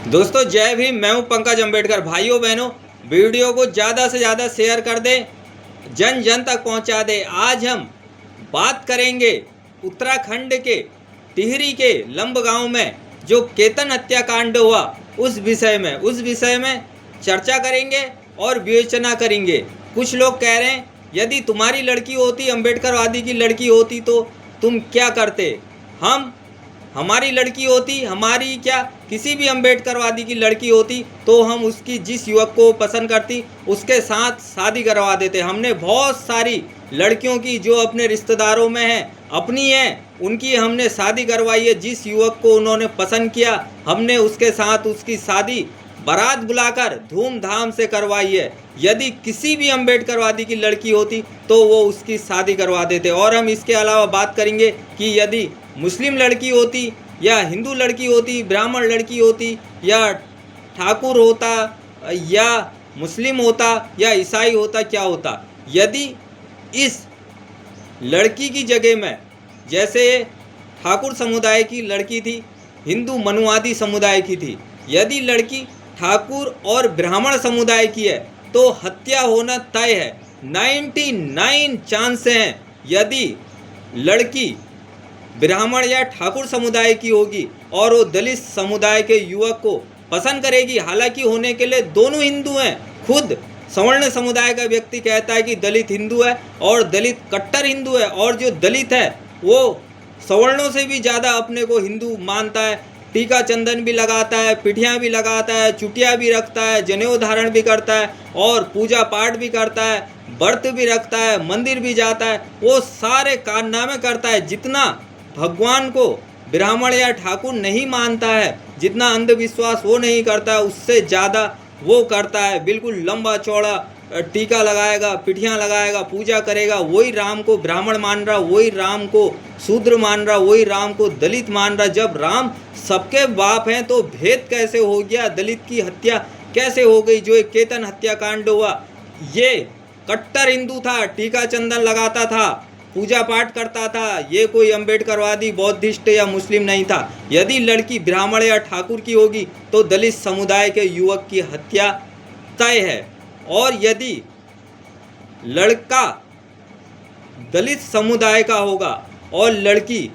दोस्तों जय भीम। मैं हूं पंकज अम्बेडकर। भाइयों बहनों, वीडियो को ज़्यादा से ज़्यादा शेयर कर दें, जन जन तक पहुंचा दें। आज हम बात करेंगे उत्तराखंड के टिहरी के लंब गांव में जो केतन हत्याकांड हुआ उस विषय में चर्चा करेंगे और विवेचना करेंगे। कुछ लोग कह रहे हैं यदि तुम्हारी लड़की होती, अम्बेडकरवादी की लड़की होती तो तुम क्या करते। हमारी लड़की होती, हमारी क्या किसी भी अम्बेडकरवादी की लड़की होती तो हम उसकी जिस युवक को पसंद करती उसके साथ शादी करवा देते। हमने बहुत सारी लड़कियों की जो अपने रिश्तेदारों में हैं, अपनी हैं, उनकी हमने शादी करवाई है। जिस युवक को उन्होंने पसंद किया हमने उसके साथ उसकी शादी बारात बुलाकर धूमधाम से करवाई है। यदि किसी भी अम्बेडकरवादी की लड़की होती तो वो उसकी शादी करवा देते। और हम इसके अलावा बात करेंगे कि यदि मुस्लिम लड़की होती या हिंदू लड़की होती, ब्राह्मण लड़की होती या ठाकुर होता या मुस्लिम होता या ईसाई होता, क्या होता। यदि इस लड़की की जगह में, जैसे ठाकुर समुदाय की लड़की थी, हिंदू मनुवादी समुदाय की थी, यदि लड़की ठाकुर और ब्राह्मण समुदाय की है तो हत्या होना तय है। 99 चांस हैं। यदि लड़की ब्राह्मण या ठाकुर समुदाय की होगी और वो दलित समुदाय के युवक को पसंद करेगी, हालांकि होने के लिए दोनों हिंदू हैं। खुद सवर्ण समुदाय का व्यक्ति कहता है कि दलित हिंदू है और दलित कट्टर हिंदू है, और जो दलित है वो सवर्णों से भी ज़्यादा अपने को हिंदू मानता है। टीका चंदन भी लगाता है, पिठियाँ भी लगाता है, चुटिया भी रखता है, जनेऊ धारण भी करता है और पूजा पाठ भी करता है, व्रत भी रखता है, मंदिर भी जाता है। वो सारे कारनामे करता है। जितना भगवान को ब्राह्मण या ठाकुर नहीं मानता है, जितना अंधविश्वास वो नहीं करता, उससे ज़्यादा वो करता है। बिल्कुल लंबा चौड़ा टीका लगाएगा, पिठियाँ लगाएगा, पूजा करेगा। वही राम को ब्राह्मण मान रहा, वही राम को शूद्र मान रहा, वही राम को दलित मान रहा। जब राम सबके बाप हैं तो भेद कैसे हो गया, दलित की हत्या कैसे हो गई। जो एक केतन हत्याकांड हुआ, ये कट्टर हिंदू था, टीका चंदन लगाता था, पूजा पाठ करता था। ये कोई अम्बेडकरवादी, बौद्धिस्ट या मुस्लिम नहीं था। यदि लड़की ब्राह्मण या ठाकुर की होगी तो दलित समुदाय के युवक की हत्या तय है। और यदि लड़का दलित समुदाय का होगा और लड़की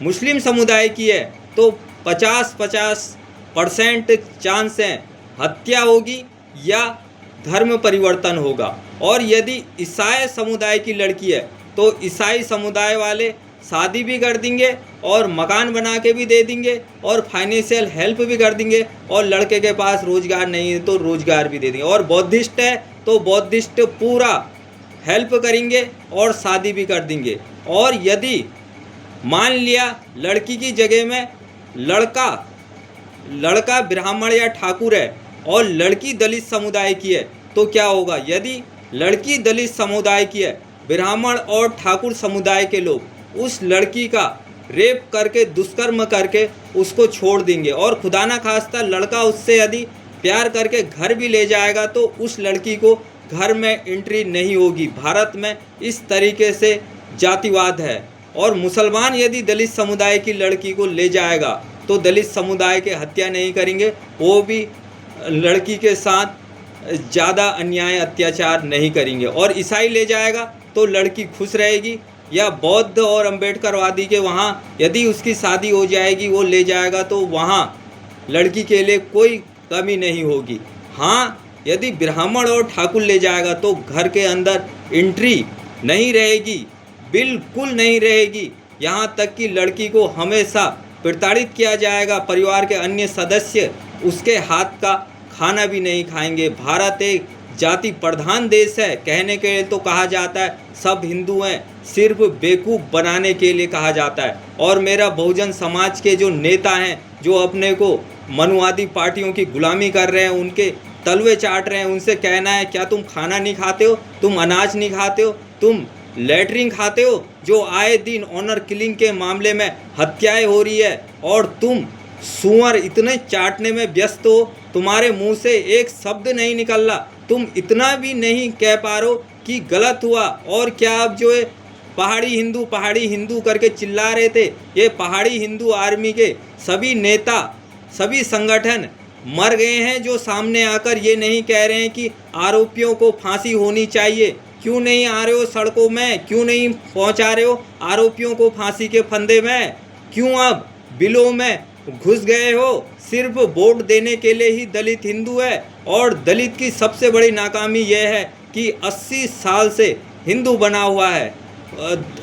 मुस्लिम समुदाय की है तो 50-50% चांस हैं हत्या होगी या धर्म परिवर्तन होगा। और यदि ईसाई समुदाय की लड़की है तो ईसाई समुदाय वाले शादी भी कर देंगे और मकान बना के भी दे देंगे और फाइनेंशियल हेल्प भी कर देंगे, और लड़के के पास रोज़गार नहीं है तो रोज़गार भी दे देंगे। और बौद्धिस्ट है तो बौद्धिस्ट पूरा हेल्प करेंगे और शादी भी कर देंगे। और यदि मान लिया लड़की की जगह में लड़का ब्राह्मण या ठाकुर है और लड़की दलित समुदाय की है तो क्या होगा। यदि लड़की दलित समुदाय की है, ब्राह्मण और ठाकुर समुदाय के लोग उस लड़की का रेप करके, दुष्कर्म करके उसको छोड़ देंगे। और खुदा ना खास्ता लड़का उससे यदि प्यार करके घर भी ले जाएगा तो उस लड़की को घर में एंट्री नहीं होगी। भारत में इस तरीके से जातिवाद है। और मुसलमान यदि दलित समुदाय की लड़की को ले जाएगा तो दलित समुदाय के हत्या नहीं करेंगे, वो भी लड़की के साथ ज़्यादा अन्याय अत्याचार नहीं करेंगे। और ईसाई ले जाएगा तो लड़की खुश रहेगी। या बौद्ध और अम्बेडकरवादी के वहाँ यदि उसकी शादी हो जाएगी, वो ले जाएगा तो वहाँ लड़की के लिए कोई कमी नहीं होगी। हाँ, यदि ब्राह्मण और ठाकुर ले जाएगा तो घर के अंदर एंट्री नहीं रहेगी, बिल्कुल नहीं रहेगी। यहाँ तक कि लड़की को हमेशा प्रताड़ित किया जाएगा। परिवार के अन्य सदस्य उसके हाथ का खाना भी नहीं खाएंगे। भारत एक जाति प्रधान देश है। कहने के लिए तो कहा जाता है सब हिंदू हैं, सिर्फ बेवकूफ़ बनाने के लिए कहा जाता है। और मेरा बहुजन समाज के जो नेता हैं, जो अपने को मनुवादी पार्टियों की गुलामी कर रहे हैं, उनके तलवे चाट रहे हैं, उनसे कहना है क्या तुम खाना नहीं खाते हो, तुम अनाज नहीं खाते हो, तुम लेटरिन खाते हो। जो आए दिन ऑनर किलिंग के मामले में हत्याएं हो रही है और तुम सुअर इतने चाटने में व्यस्त हो, तुम्हारे मुंह से एक शब्द नहीं निकल रहा। तुम इतना भी नहीं कह पा रहे हो कि गलत हुआ। और क्या अब जो है पहाड़ी हिंदू करके चिल्ला रहे थे, ये पहाड़ी हिंदू आर्मी के सभी नेता, सभी संगठन मर गए हैं जो सामने आकर ये नहीं कह रहे हैं कि आरोपियों को फांसी होनी चाहिए। क्यों नहीं आ रहे हो सड़कों में, क्यों नहीं पहुंचा रहे हो आरोपियों को फांसी के फंदे में? क्यों अब बिलों में घुस गए हो? सिर्फ वोट देने के लिए ही दलित हिंदू है। और दलित की सबसे बड़ी नाकामी यह है कि 80 साल से हिंदू बना हुआ है।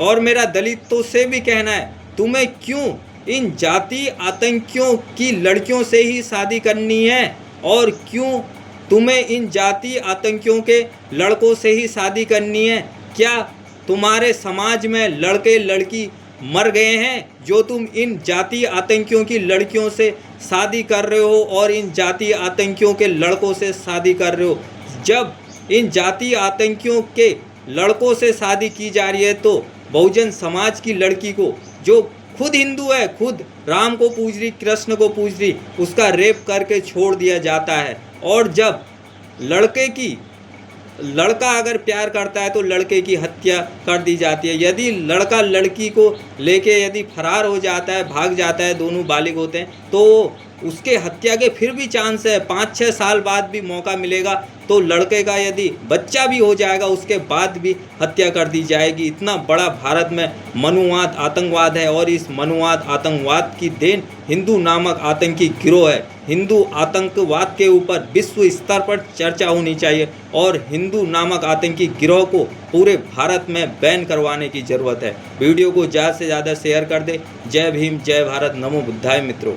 और मेरा दलितों से भी कहना है, तुम्हें क्यों इन जाति आतंकियों की लड़कियों से ही शादी करनी है? और क्यों तुम्हें इन जाति आतंकियों के लड़कों से ही शादी करनी है? क्या तुम्हारे समाज में लड़के लड़की मर गए हैं जो तुम इन जाति आतंकियों की लड़कियों से शादी कर रहे हो और इन जाति आतंकियों के लड़कों से शादी कर रहे हो? जब इन जाति आतंकियों के लड़कों से शादी की जा रही है तो बहुजन समाज की लड़की को, जो खुद हिंदू है, खुद राम को पूज रही, कृष्ण को पूज रही, उसका रेप करके छोड़ दिया जाता है। और जब लड़का अगर प्यार करता है तो लड़के की हत्या कर दी जाती है। यदि लड़का लड़की को लेके यदि फरार हो जाता है, भाग जाता है, दोनों बालिग होते हैं, तो उसके हत्या के फिर भी चांस है। 5-6 साल बाद भी मौका मिलेगा तो लड़के का यदि बच्चा भी हो जाएगा उसके बाद भी हत्या कर दी जाएगी। इतना बड़ा भारत में मनुवाद आतंकवाद है और इस मनुवाद आतंकवाद की देन हिंदू नामक आतंकी गिरोह है। हिंदू आतंकवाद के ऊपर विश्व स्तर पर चर्चा होनी चाहिए और हिंदू नामक आतंकी गिरोह को पूरे भारत में बैन करवाने की ज़रूरत है। वीडियो को ज़्यादा से ज़्यादा शेयर कर दे। जय भीम, जय भारत, नमो बुद्धाय मित्रों।